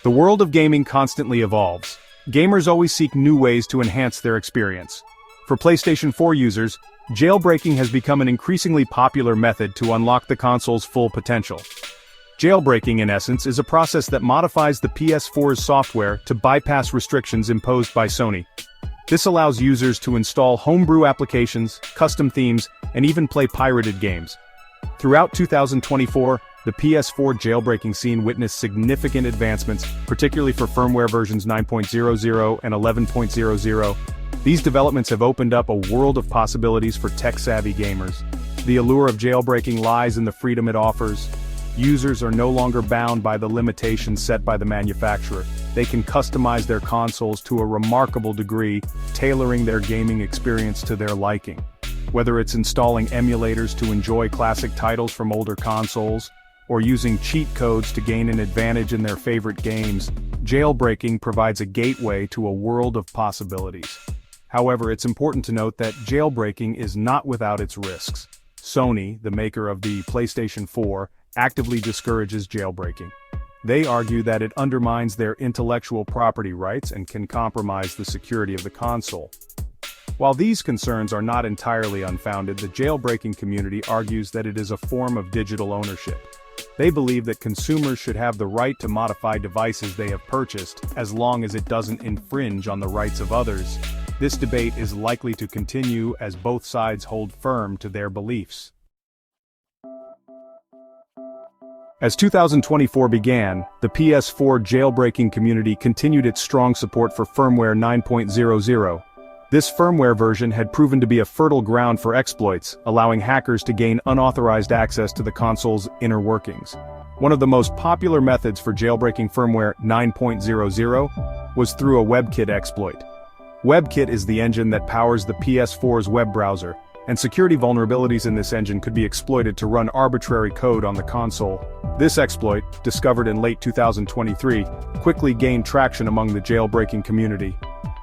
The world of gaming constantly evolves. Gamers always seek new ways to enhance their experience. For PlayStation 4 users, jailbreaking has become an increasingly popular method to unlock the console's full potential. Jailbreaking, in essence, is a process that modifies the PS4's software to bypass restrictions imposed by Sony. This allows users to install homebrew applications, custom themes, and even play pirated games. Throughout 2024, the PS4 jailbreaking scene witnessed significant advancements, particularly for firmware versions 9.00 and 11.00. These developments have opened up a world of possibilities for tech-savvy gamers. The allure of jailbreaking lies in the freedom it offers. Users are no longer bound by the limitations set by the manufacturer. They can customize their consoles to a remarkable degree, tailoring their gaming experience to their liking. Whether it's installing emulators to enjoy classic titles from older consoles, or using cheat codes to gain an advantage in their favorite games, jailbreaking provides a gateway to a world of possibilities. However, it's important to note that jailbreaking is not without its risks. Sony, the maker of the PlayStation 4, actively discourages jailbreaking. They argue that it undermines their intellectual property rights and can compromise the security of the console. While these concerns are not entirely unfounded, the jailbreaking community argues that it is a form of digital ownership. They believe that consumers should have the right to modify devices they have purchased, as long as it doesn't infringe on the rights of others. This debate is likely to continue as both sides hold firm to their beliefs. As 2024 began, the PS4 jailbreaking community continued its strong support for Firmware 9.00. This firmware version had proven to be a fertile ground for exploits, allowing hackers to gain unauthorized access to the console's inner workings. One of the most popular methods for jailbreaking Firmware 9.00 was through a Webkit exploit. Webkit is the engine that powers the PS4's web browser, and security vulnerabilities in this engine could be exploited to run arbitrary code on the console. This exploit, discovered in late 2023, quickly gained traction among the jailbreaking community.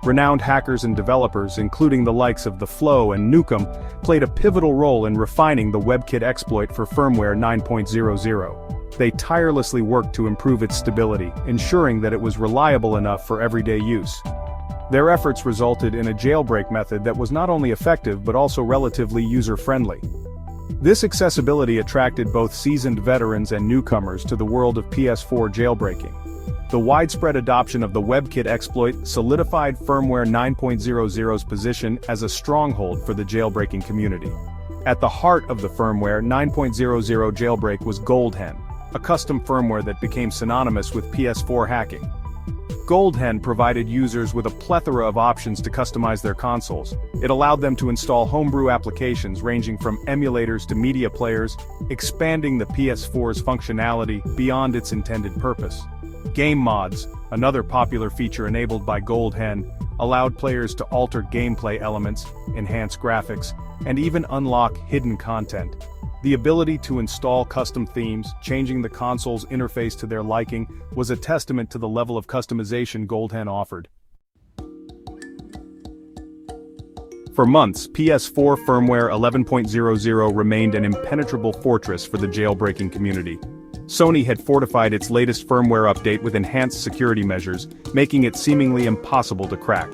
Renowned hackers and developers, including the likes of The Flow and Nukem, played a pivotal role in refining the Webkit exploit for Firmware 9.00. They tirelessly worked to improve its stability, ensuring that it was reliable enough for everyday use. Their efforts resulted in a jailbreak method that was not only effective but also relatively user-friendly. This accessibility attracted both seasoned veterans and newcomers to the world of PS4 jailbreaking. The widespread adoption of the Webkit exploit solidified Firmware 9.00's position as a stronghold for the jailbreaking community. At the heart of the Firmware 9.00 jailbreak was GoldHEN, a custom firmware that became synonymous with PS4 hacking. GoldHEN provided users with a plethora of options to customize their consoles. It allowed them to install homebrew applications ranging from emulators to media players, expanding the PS4's functionality beyond its intended purpose. Game mods, another popular feature enabled by GoldHEN, allowed players to alter gameplay elements, enhance graphics, and even unlock hidden content. The ability to install custom themes, changing the console's interface to their liking, was a testament to the level of customization GoldHEN offered. For months, PS4 firmware 11.00 remained an impenetrable fortress for the jailbreaking community. Sony had fortified its latest firmware update with enhanced security measures, making it seemingly impossible to crack.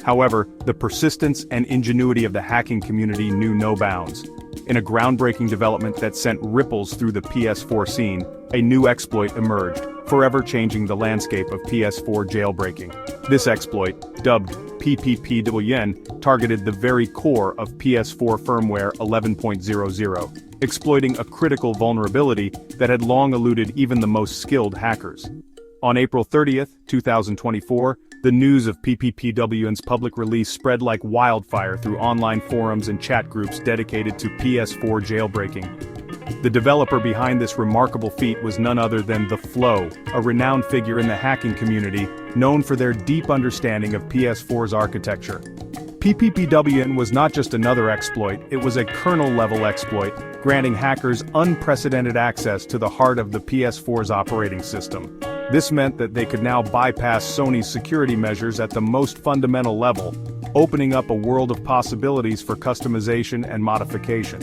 However, the persistence and ingenuity of the hacking community knew no bounds. In a groundbreaking development that sent ripples through the PS4 scene, a new exploit emerged, forever changing the landscape of PS4 jailbreaking. This exploit, dubbed PPPwn, targeted the very core of PS4 firmware 11.00, exploiting a critical vulnerability that had long eluded even the most skilled hackers. On April 30, 2024, the news of PPPwn's public release spread like wildfire through online forums and chat groups dedicated to PS4 jailbreaking. The developer behind this remarkable feat was none other than The Flow, a renowned figure in the hacking community, known for their deep understanding of PS4's architecture. PPPwn was not just another exploit, it was a kernel-level exploit, granting hackers unprecedented access to the heart of the PS4's operating system. This meant that they could now bypass Sony's security measures at the most fundamental level, opening up a world of possibilities for customization and modification.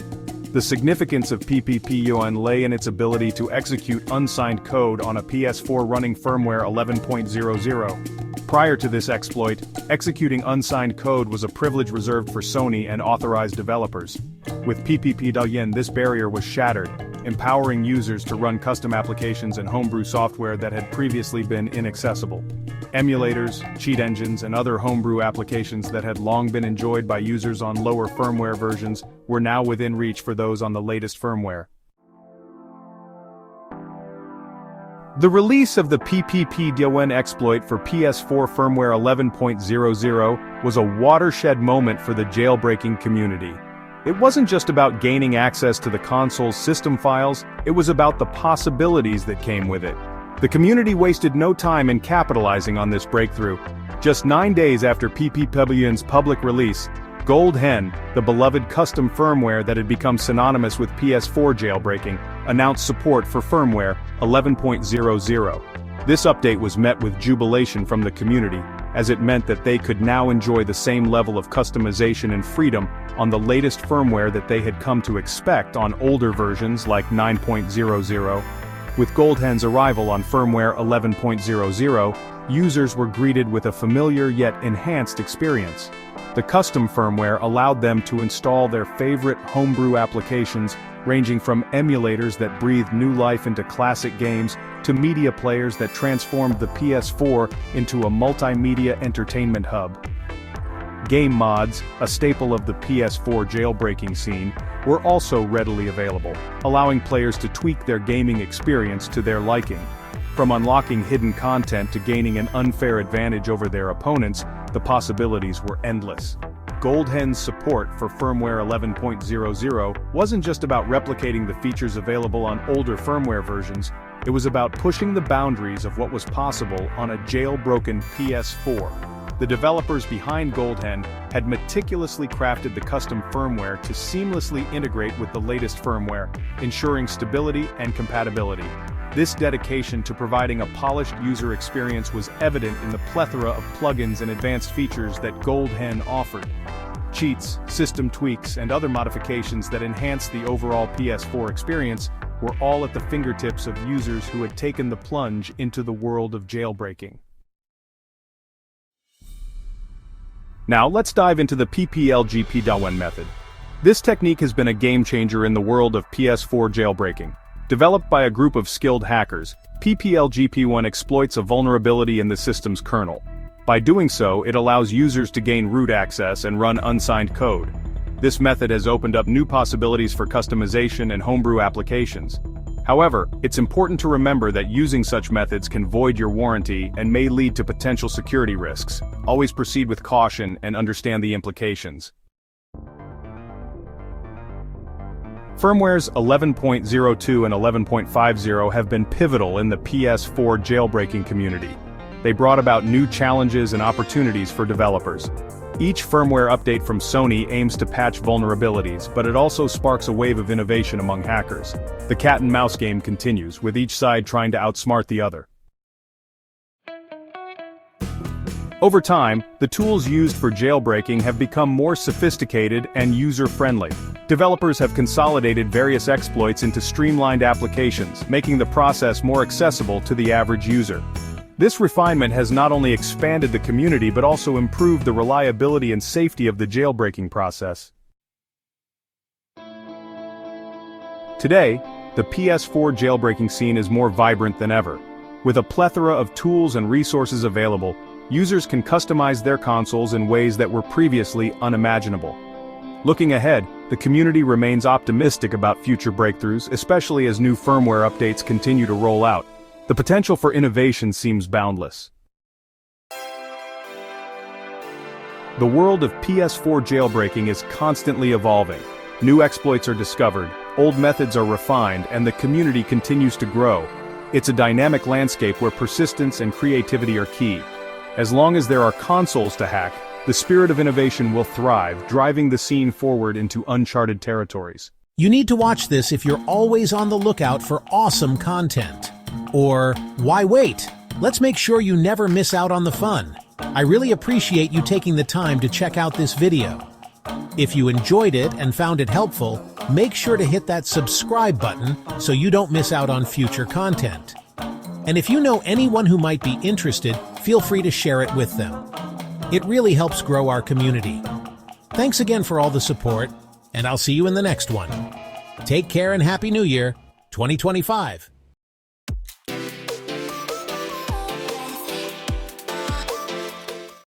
The significance of PPPwn lay in its ability to execute unsigned code on a PS4 running firmware 11.00. Prior to this exploit, executing unsigned code was a privilege reserved for Sony and authorized developers. With PPPwn, this barrier was shattered, empowering users to run custom applications and homebrew software that had previously been inaccessible. Emulators, cheat engines, and other homebrew applications that had long been enjoyed by users on lower firmware versions were now within reach for those on the latest firmware. The release of the PPPwn exploit for PS4 firmware 11.00 was a watershed moment for the jailbreaking community. It wasn't just about gaining access to the console's system files, it was about the possibilities that came with it. The community wasted no time in capitalizing on this breakthrough. Just 9 days after PPPwn's public release, GoldHEN, the beloved custom firmware that had become synonymous with PS4 jailbreaking, announced support for firmware 11.00. This update was met with jubilation from the community, as it meant that they could now enjoy the same level of customization and freedom on the latest firmware that they had come to expect on older versions like 9.00. With GoldHEN's arrival on firmware 11.00, users were greeted with a familiar yet enhanced experience. The custom firmware allowed them to install their favorite homebrew applications, ranging from emulators that breathed new life into classic games, to media players that transformed the PS4 into a multimedia entertainment hub. Game mods, a staple of the PS4 jailbreaking scene, were also readily available, allowing players to tweak their gaming experience to their liking. From unlocking hidden content to gaining an unfair advantage over their opponents, the possibilities were endless. GoldHEN's support for firmware 11.00 wasn't just about replicating the features available on older firmware versions, it was about pushing the boundaries of what was possible on a jailbroken PS4. The developers behind GoldHEN had meticulously crafted the custom firmware to seamlessly integrate with the latest firmware, ensuring stability and compatibility. This dedication to providing a polished user experience was evident in the plethora of plugins and advanced features that GoldHEN offered. Cheats, system tweaks, and other modifications that enhanced the overall PS4 experience were all at the fingertips of users who had taken the plunge into the world of jailbreaking. Now let's dive into the PPPwn method. This technique has been a game-changer in the world of PS4 jailbreaking. Developed by a group of skilled hackers, PPPwn exploits a vulnerability in the system's kernel. By doing so, it allows users to gain root access and run unsigned code. This method has opened up new possibilities for customization and homebrew applications. However, it's important to remember that using such methods can void your warranty and may lead to potential security risks. Always proceed with caution and understand the implications. Firmwares 11.02 and 11.50 have been pivotal in the PS4 jailbreaking community. They brought about new challenges and opportunities for developers. Each firmware update from Sony aims to patch vulnerabilities, but it also sparks a wave of innovation among hackers. The cat-and-mouse game continues, with each side trying to outsmart the other. Over time, the tools used for jailbreaking have become more sophisticated and user-friendly. Developers have consolidated various exploits into streamlined applications, making the process more accessible to the average user. This refinement has not only expanded the community but also improved the reliability and safety of the jailbreaking process. Today, the PS4 jailbreaking scene is more vibrant than ever. With a plethora of tools and resources available, users can customize their consoles in ways that were previously unimaginable. Looking ahead, the community remains optimistic about future breakthroughs, especially as new firmware updates continue to roll out. The potential for innovation seems boundless. The world of PS4 jailbreaking is constantly evolving. New exploits are discovered, old methods are refined, and the community continues to grow. It's a dynamic landscape where persistence and creativity are key. As long as there are consoles to hack, the spirit of innovation will thrive, driving the scene forward into uncharted territories. You need to watch this if you're always on the lookout for awesome content. Or, why wait? Let's make sure you never miss out on the fun. I really appreciate you taking the time to check out this video. If you enjoyed it and found it helpful, make sure to hit that subscribe button so you don't miss out on future content. And if you know anyone who might be interested, feel free to share it with them. It really helps grow our community. Thanks again for all the support, and I'll see you in the next one. Take care and Happy New Year, 2025.